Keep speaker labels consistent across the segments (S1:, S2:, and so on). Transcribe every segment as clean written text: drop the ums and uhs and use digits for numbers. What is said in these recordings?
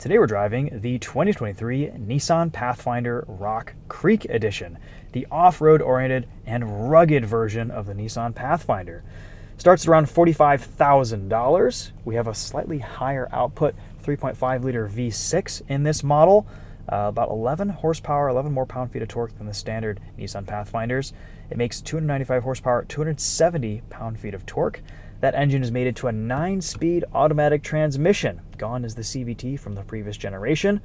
S1: Today we're driving the 2023 Nissan Pathfinder Rock Creek Edition, the off-road oriented and rugged version of the Nissan Pathfinder. Starts around $45,000. We have a slightly higher output 3.5 liter V6 in this model, about 11 horsepower, 11 more pound-feet of torque than the standard Nissan Pathfinders. It makes 295 horsepower, 270 pound-feet of torque. That engine is mated to a 9-speed automatic transmission. Gone is the CVT from the previous generation.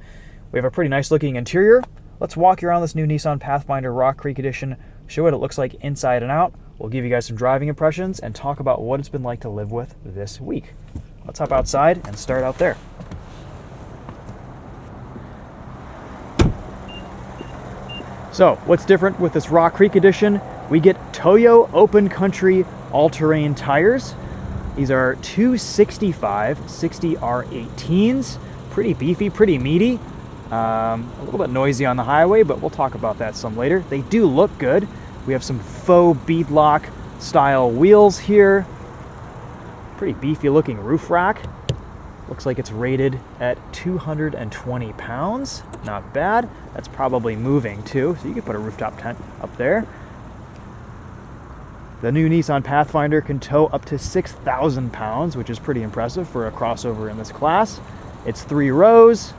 S1: We have a pretty nice looking interior. Let's walk you around this new Nissan Pathfinder Rock Creek Edition, show what it looks like inside and out. We'll give you guys some driving impressions and talk about what it's been like to live with this week. Let's hop outside and start out there. So, what's different with this Rock Creek Edition? We get Toyo Open Country all-terrain tires. These are 265 60R18s. Pretty beefy, pretty meaty. A little bit noisy on the highway, but we'll talk about that some later. They do look good. We have some faux beadlock style wheels here. Pretty beefy looking roof rack. Looks like it's rated at 220 pounds. Not bad. That's probably moving too, so you could put a rooftop tent up there. The new Nissan Pathfinder can tow up to 6,000 pounds, which is pretty impressive for a crossover in this class. It's 3 rows.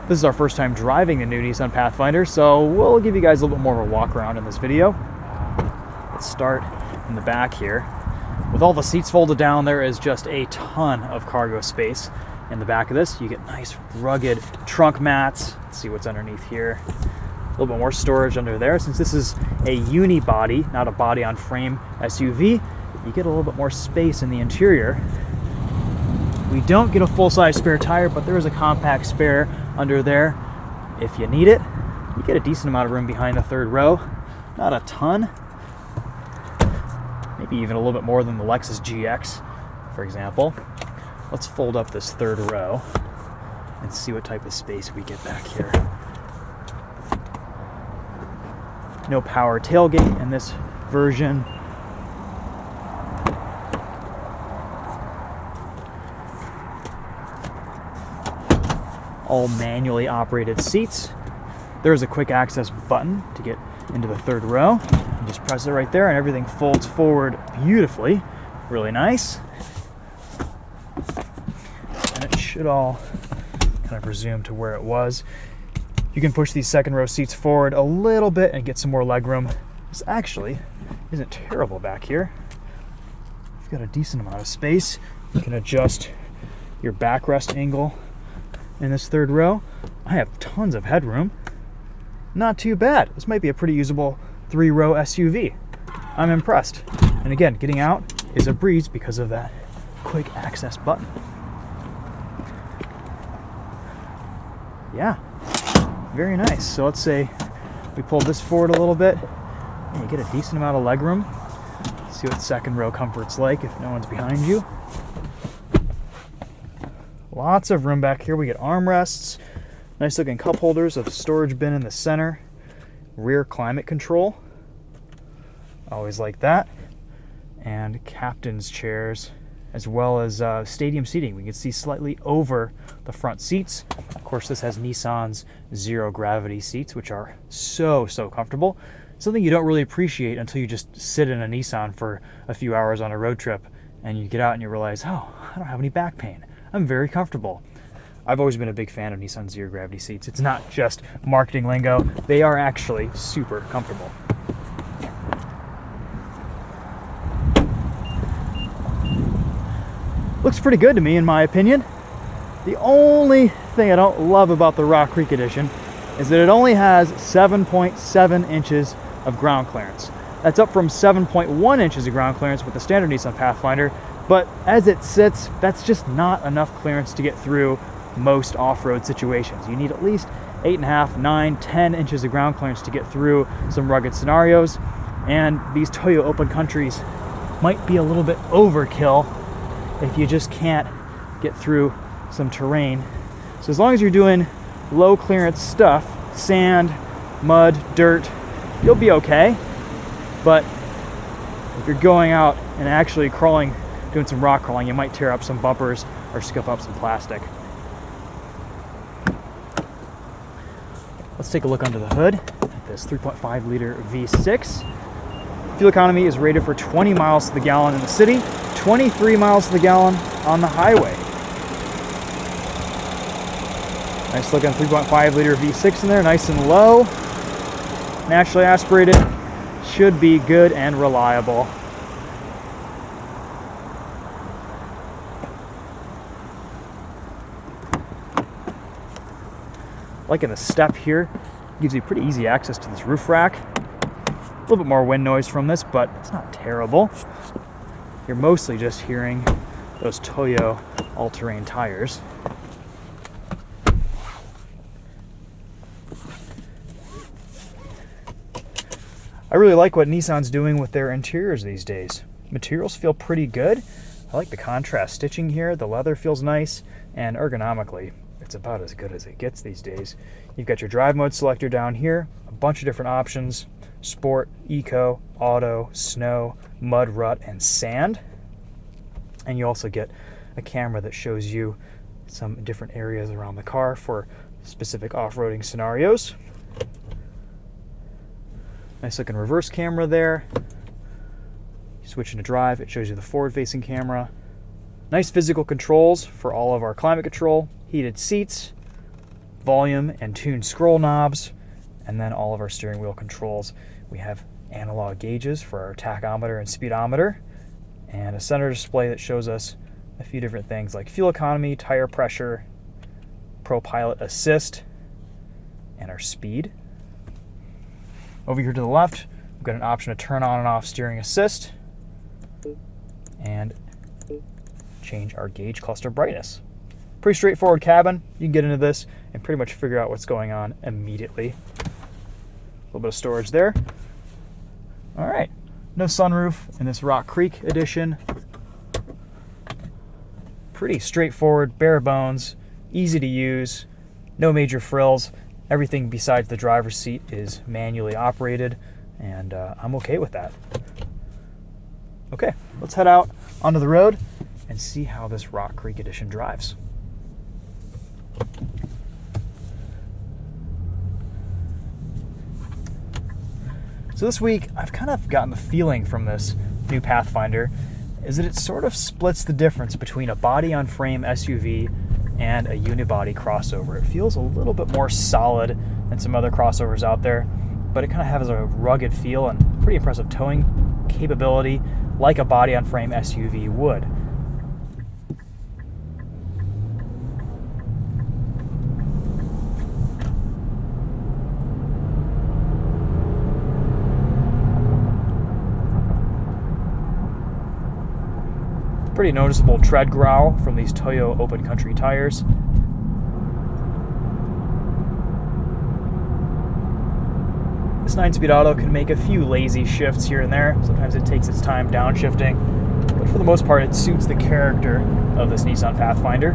S1: This is our first time driving the new Nissan Pathfinder, so we'll give you guys a little bit more of a walk around in this video. Let's start in the back here. With all the seats folded down, there is just a ton of cargo space in the back of this. You get nice rugged trunk mats. Let's see what's underneath here. A little bit more storage under there. Since this is a unibody, not a body-on-frame SUV, you get a little bit more space in the interior. We don't get a full-size spare tire, but there is a compact spare under there if you need it. You get a decent amount of room behind the third row. Not a ton. Maybe even a little bit more than the Lexus GX, for example. Let's fold up this third row and see what type of space we get back here. No power tailgate in this version. All manually operated seats. There's a quick access button to get into the third row. You just press it right there and everything folds forward beautifully. Really nice. And it should all kind of resume to where it was. You can push these second row seats forward a little bit and get some more legroom. This actually isn't terrible back here. You've got a decent amount of space. You can adjust your backrest angle in this third row. I have tons of headroom. Not too bad. This might be a pretty usable 3-row SUV. I'm impressed. And again, getting out is a breeze because of that quick access button. Yeah. Very nice. So let's say we pull this forward a little bit and you get a decent amount of legroom. See what second row comfort's like if no one's behind you. Lots of room back here. We get armrests, nice looking cup holders, a storage bin in the center, rear climate control. Always like that. And captain's chairs, as well as stadium seating. We can see slightly over the front seats. Of course, this has Nissan's zero gravity seats, which are so comfortable. Something you don't really appreciate until you just sit in a Nissan for a few hours on a road trip and you get out and you realize, oh, I don't have any back pain. I'm very comfortable. I've always been a big fan of Nissan zero gravity seats. It's not just marketing lingo. They are actually super comfortable. Looks pretty good to me, in my opinion. The only thing I don't love about the Rock Creek Edition is that it only has 7.7 inches of ground clearance. That's up from 7.1 inches of ground clearance with the standard Nissan Pathfinder, but as it sits, that's just not enough clearance to get through most off-road situations. You need at least 8.5, 9, 10 inches of ground clearance to get through some rugged scenarios, and these Toyo Open Countries might be a little bit overkill if you just can't get through some terrain. So as long as you're doing low clearance stuff, sand, mud, dirt, you'll be okay. But if you're going out and actually crawling, doing some rock crawling, you might tear up some bumpers or scuff up some plastic. Let's take a look under the hood at this 3.5 liter V6. Fuel economy is rated for 20 miles to the gallon in the city, 23 miles to the gallon on the highway. Nice looking 3.5 liter V6 in there, nice and low. Naturally aspirated, should be good and reliable. Liking the step here, gives you pretty easy access to this roof rack. A little bit more wind noise from this, but it's not terrible. You're mostly just hearing those Toyo all-terrain tires. I really like what Nissan's doing with their interiors these days. Materials feel pretty good. I like the contrast stitching here. The leather feels nice, and ergonomically, it's about as good as it gets these days. You've got your drive mode selector down here, a bunch of different options: sport, eco, auto, snow, mud, rut, and sand. And you also get a camera that shows you some different areas around the car for specific off-roading scenarios. Nice looking reverse camera there. Switching to drive, it shows you the forward-facing camera. Nice physical controls for all of our climate control, heated seats, volume and tune scroll knobs, and then all of our steering wheel controls. We have analog gauges for our tachometer and speedometer, and a center display that shows us a few different things like fuel economy, tire pressure, ProPilot Assist, and our speed. Over here to the left, we've got an option to turn on and off steering assist and change our gauge cluster brightness. Pretty straightforward cabin. You can get into this and pretty much figure out what's going on immediately. A little bit of storage there. All right, no sunroof in this Rock Creek edition. Pretty straightforward, bare bones, easy to use, no major frills. Everything besides the driver's seat is manually operated, and I'm okay with that. Okay, let's head out onto the road and see how this Rock Creek edition drives. So this week, I've kind of gotten the feeling from this new Pathfinder is that it sort of splits the difference between a body-on-frame SUV and a unibody crossover. It feels a little bit more solid than some other crossovers out there, but it kind of has a rugged feel and pretty impressive towing capability like a body-on-frame SUV would. Pretty noticeable tread growl from these Toyo open country tires. This 9-speed auto can make a few lazy shifts here and there. Sometimes it takes its time downshifting, but for the most part it suits the character of this Nissan Pathfinder.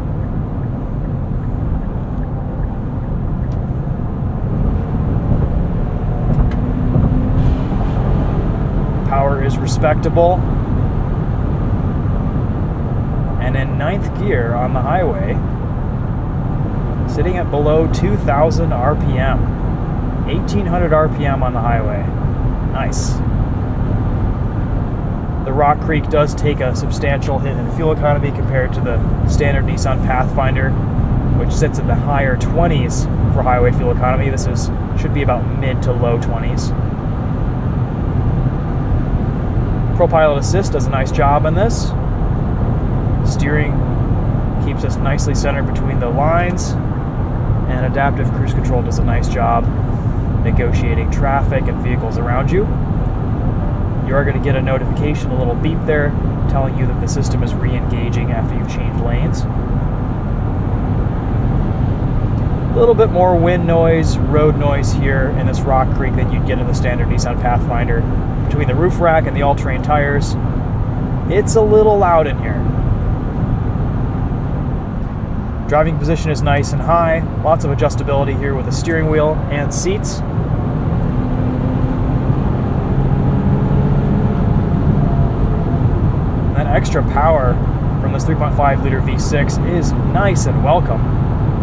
S1: Power is respectable. And in 9th gear on the highway, sitting at below 2,000 RPM. 1,800 RPM on the highway. Nice. The Rock Creek does take a substantial hit in fuel economy compared to the standard Nissan Pathfinder, which sits in the higher 20s for highway fuel economy. This should be about mid to low 20s. ProPilot Assist does a nice job in this. Steering keeps us nicely centered between the lines, and Adaptive Cruise Control does a nice job negotiating traffic and vehicles around you. You are going to get a notification, a little beep there, telling you that the system is re-engaging after you've changed lanes. A little bit more wind noise, road noise here in this Rock Creek than you'd get in the standard Nissan Pathfinder. Between the roof rack and the all-terrain tires, it's a little loud in here. Driving position is nice and high, lots of adjustability here with the steering wheel and seats. And that extra power from this 3.5 liter V6 is nice and welcome.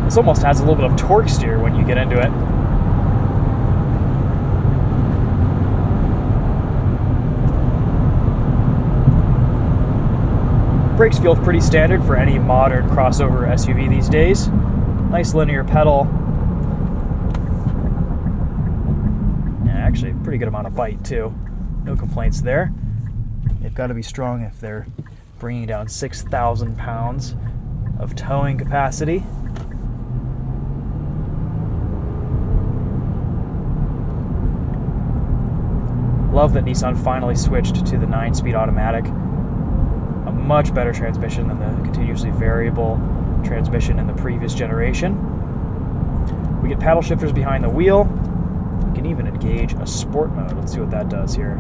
S1: This almost has a little bit of torque steer when you get into it. brakes feel pretty standard for any modern crossover SUV these days. Nice linear pedal. And actually, a pretty good amount of bite too. No complaints there. They've got to be strong if they're bringing down 6,000 pounds of towing capacity. Love that Nissan finally switched to the 9-speed automatic. A much better transmission than the continuously variable transmission in the previous generation. We get paddle shifters behind the wheel. We can even engage a sport mode. Let's see what that does here.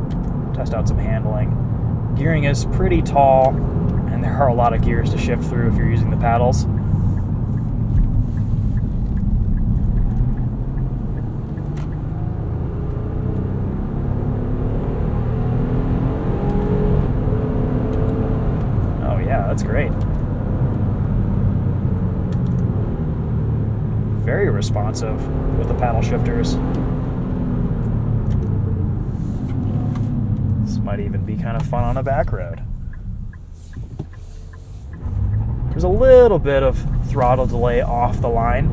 S1: Test out some handling. Gearing is pretty tall, and there are a lot of gears to shift through if you're using the paddles. Oh yeah, that's great. Very responsive with the paddle shifters. This might even be kind of fun on a back road. There's a little bit of throttle delay off the line.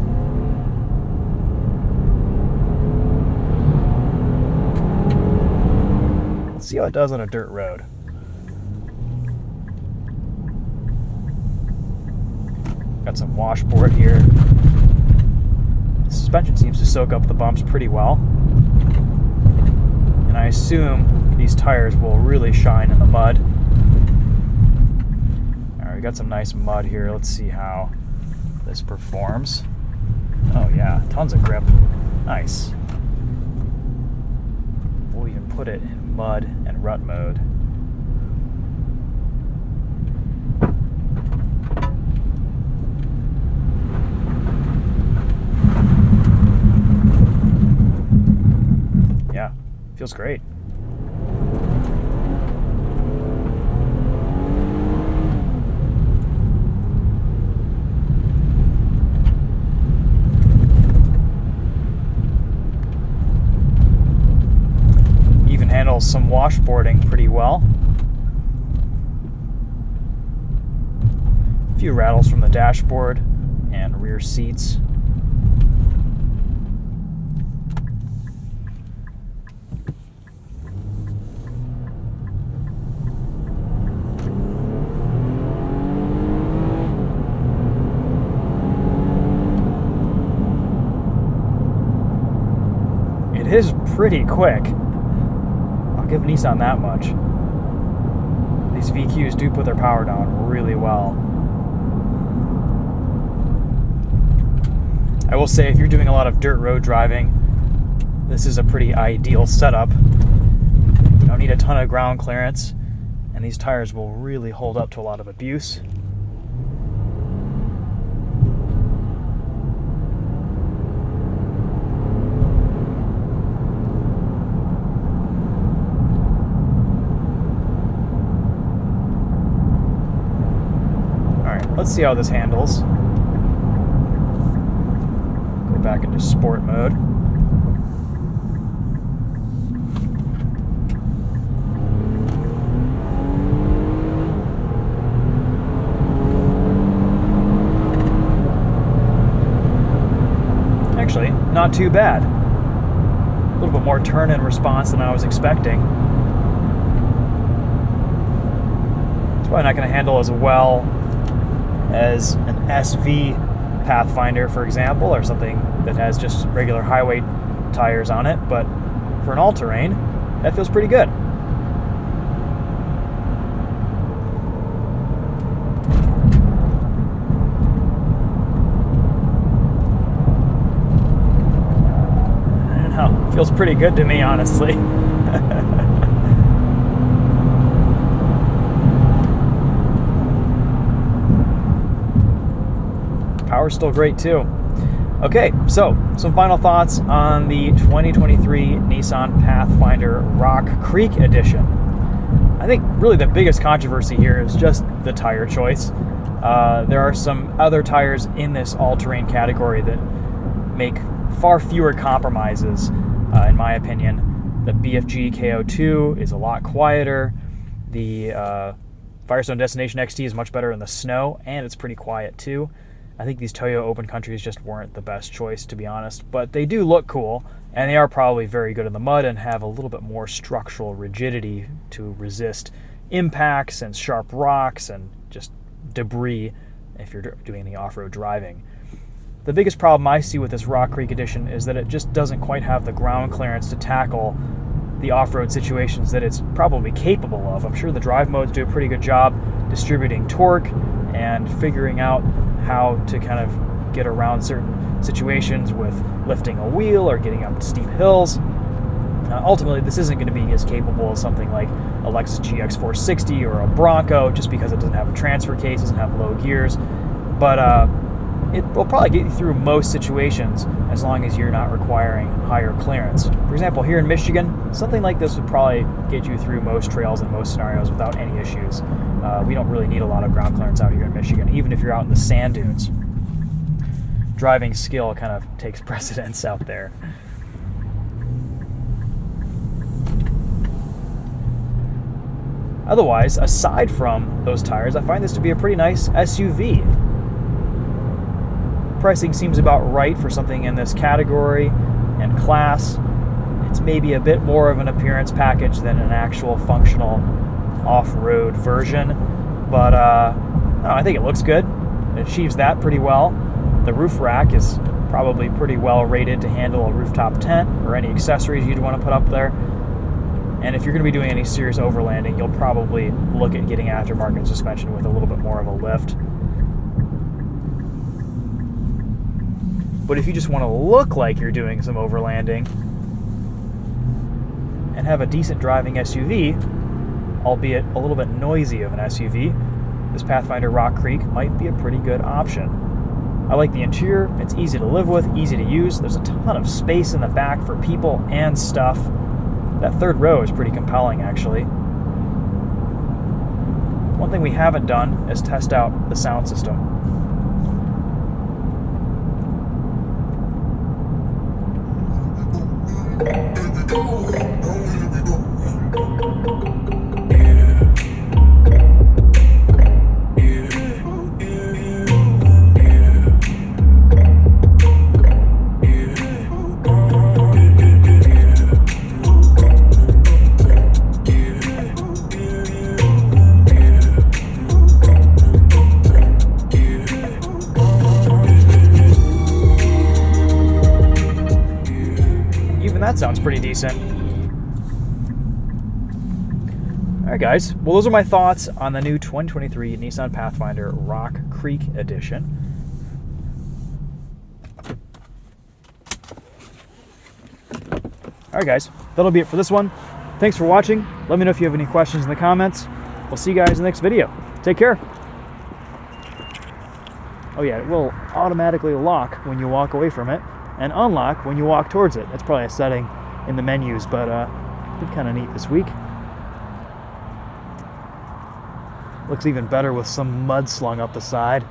S1: Let's see how it does on a dirt road. Got some washboard here. The suspension seems to soak up the bumps pretty well. And I assume these tires will really shine in the mud. Alright, we got some nice mud here. Let's see how this performs. Oh yeah, tons of grip. Nice. We'll even put it in mud and rut mode. Yeah, feels great. Handles some washboarding pretty well. A few rattles from the dashboard and rear seats. It is pretty quick. Give Nissan that much. These VQs do put their power down really well. I will say, if you're doing a lot of dirt road driving, this is a pretty ideal setup. You don't need a ton of ground clearance, and these tires will really hold up to a lot of abuse. Let's see how this handles. Go back into sport mode. Actually, not too bad. A little bit more turn and response than I was expecting. It's probably not going to handle as well as an SV Pathfinder, for example, or something that has just regular highway tires on it, but for an all-terrain, that feels pretty good. I don't know, it feels pretty good to me, honestly. Power's still great too. Okay, so some final thoughts on the 2023 Nissan Pathfinder Rock Creek Edition. I think really the biggest controversy here is just the tire choice. There are some other tires in this all-terrain category that make far fewer compromises, in my opinion. The BFG KO2 is a lot quieter. The Firestone Destination XT is much better in the snow, and it's pretty quiet too. I think these Toyo Open Countries just weren't the best choice, to be honest, but they do look cool, and they are probably very good in the mud and have a little bit more structural rigidity to resist impacts and sharp rocks and just debris if you're doing the off-road driving. The biggest problem I see with this Rock Creek Edition is that it just doesn't quite have the ground clearance to tackle the off-road situations that it's probably capable of. I'm sure the drive modes do a pretty good job distributing torque and figuring out how to kind of get around certain situations with lifting a wheel or getting up steep hills. Ultimately, this isn't going to be as capable as something like a Lexus GX460 or a Bronco, just because it doesn't have a transfer case, doesn't have low gears. But it will probably get you through most situations as long as you're not requiring higher clearance. For example, here in Michigan, something like this would probably get you through most trails and most scenarios without any issues. We don't really need a lot of ground clearance out here in Michigan, even if you're out in the sand dunes. Driving skill kind of takes precedence out there. Otherwise, aside from those tires, I find this to be a pretty nice SUV. Pricing seems about right for something in this category and class. It's maybe a bit more of an appearance package than an actual functional off-road version, but I think it looks good. It achieves that pretty well. The roof rack is probably pretty well rated to handle a rooftop tent or any accessories you'd want to put up there. And if you're going to be doing any serious overlanding, you'll probably look at getting aftermarket suspension with a little bit more of a lift. But if you just want to look like you're doing some overlanding and have a decent driving SUV, albeit a little bit noisy of an SUV, this Pathfinder Rock Creek might be a pretty good option. I like the interior. It's easy to live with, easy to use. There's a ton of space in the back for people and stuff. That third row is pretty compelling, actually. One thing we haven't done is test out the sound system. That sounds pretty decent. Alright guys, well those are my thoughts on the new 2023 Nissan Pathfinder Rock Creek Edition. Alright guys, that'll be it for this one. Thanks for watching. Let me know if you have any questions in the comments. We'll see you guys in the next video. Take care. Oh yeah, it will automatically lock when you walk away from it, and unlock when you walk towards it. That's probably a setting in the menus, but it's been kind of neat this week. Looks even better with some mud slung up the side.